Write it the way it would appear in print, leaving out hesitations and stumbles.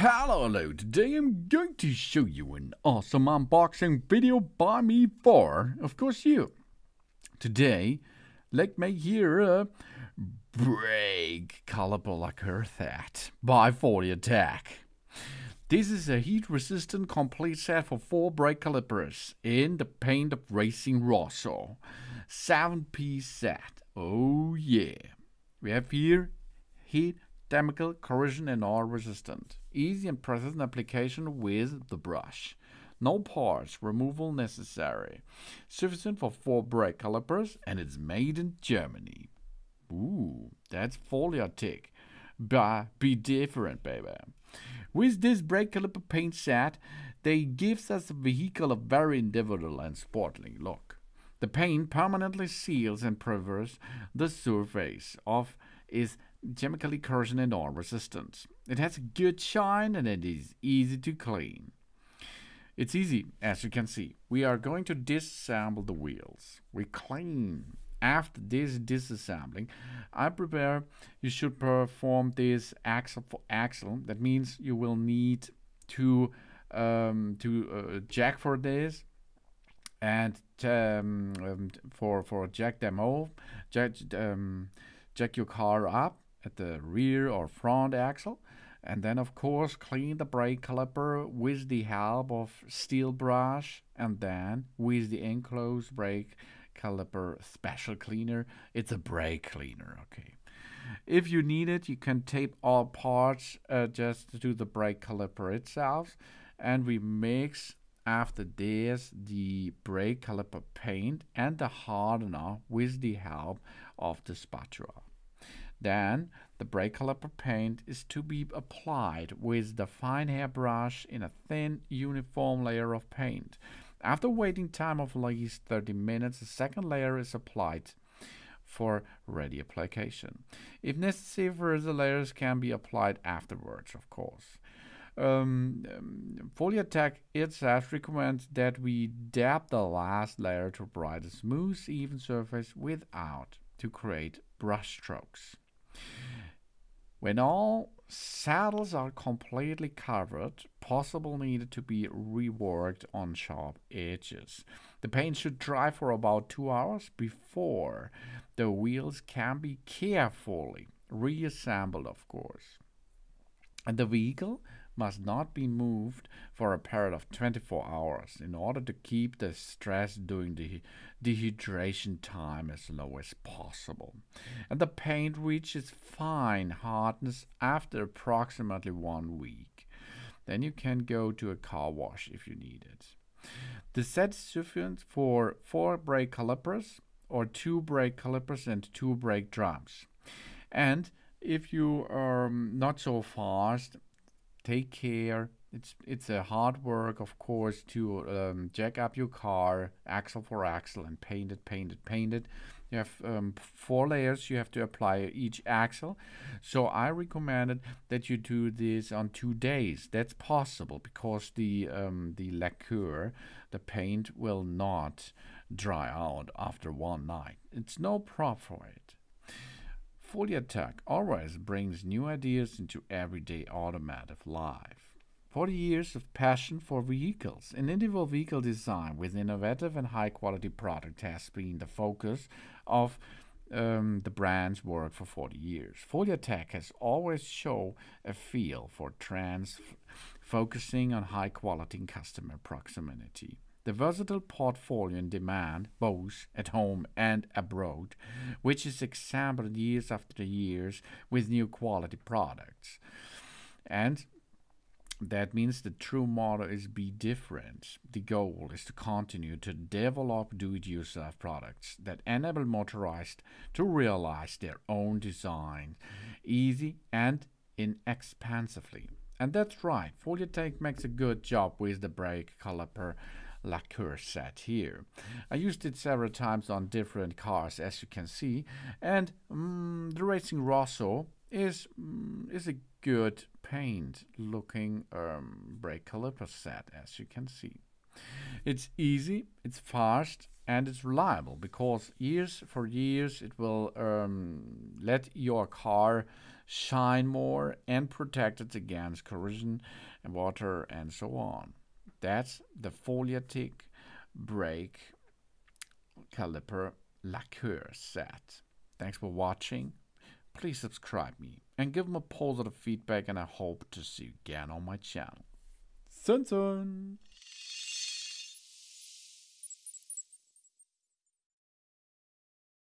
Hello, today I'm going to show you an awesome unboxing video by me for, of course, you. Today, let's make here a brake caliper lacquer set by Foley Attack. This is a heat-resistant complete set for 4 brake calipers in the paint of Racing Rosso. 7-piece set. Oh yeah. We have here heat, chemical, corrosion and oil resistant. Easy and precision application with the brush. No parts removal necessary. Sufficient for 4 brake calipers and it's made in Germany. Ooh, that's Foley Attack. Be different, baby. With this brake caliper paint set, they gives us a vehicle a very individual and sportly look. The paint permanently seals and preserves the surface of is chemically corrosion and oil resistant. It has a good shine and it is easy to clean. It's easy, as you can see. We are going to disassemble the wheels. We clean. After this disassembling, you should perform this axle for axle. That means you will need to jack for this and for jack them off, jack your car up at the rear or front axle, and then of course clean the brake caliper with the help of steel brush, and then with the enclosed brake caliper special cleaner. It's a brake cleaner, okay. If you need it, you can tape all parts just to the brake caliper itself, and we mix after this the brake caliper paint and the hardener with the help of the spatula. Then the brake caliper paint is to be applied with the fine hair brush in a thin uniform layer of paint. After waiting time of at least 30 minutes, a second layer is applied for ready application. If necessary, further layers can be applied afterwards, of course. Foley Attack itself recommends that we dab the last layer to provide a smooth, even surface without to create brush strokes. When all saddles are completely covered, possible needed to be reworked on sharp edges. The paint should dry for about 2 hours before the wheels can be carefully reassembled, of course. And the vehicle must not be moved for a period of 24 hours in order to keep the stress during the dehydration time as low as possible. And the paint reaches fine hardness after approximately 1 week. Then you can go to a car wash if you need it. The set is sufficient for 4 brake calipers or 2 brake calipers and 2 brake drums. And if you are not so fast, take care. It's a hard work, of course, to jack up your car axle for axle and paint it. You have 4 layers you have to apply each axle. So I recommended that you do this on 2 days. That's possible because the lacquer, the paint, will not dry out after 1 night. It's no problem for it. Foley Attack always brings new ideas into everyday automotive life. 40 years of passion for vehicles and individual vehicle design with innovative and high-quality product has been the focus of the brand's work for 40 years. Foley Attack has always shown a feel for trends, focusing on high quality and customer proximity. The versatile portfolio in demand, both at home and abroad, which is exampled years after years with new quality products. And that means the true motto is be different. The goal is to continue to develop do-it-yourself products that enable motorists to realize their own design easy and inexpensively. And that's right, Foley Attack makes a good job with the brake caliper lacquer set here. I used it several times on different cars, as you can see, and the Racing Rosso is a good paint looking brake caliper set, as you can see. It's easy, it's fast, and it's reliable because years for years it will let your car shine more and protect it against corrosion and water and so on. That's the Foliatic brake caliper lacquer set. Thanks for watching. Please subscribe me and give me a positive feedback, and I hope to see you again on my channel. Sun Sun!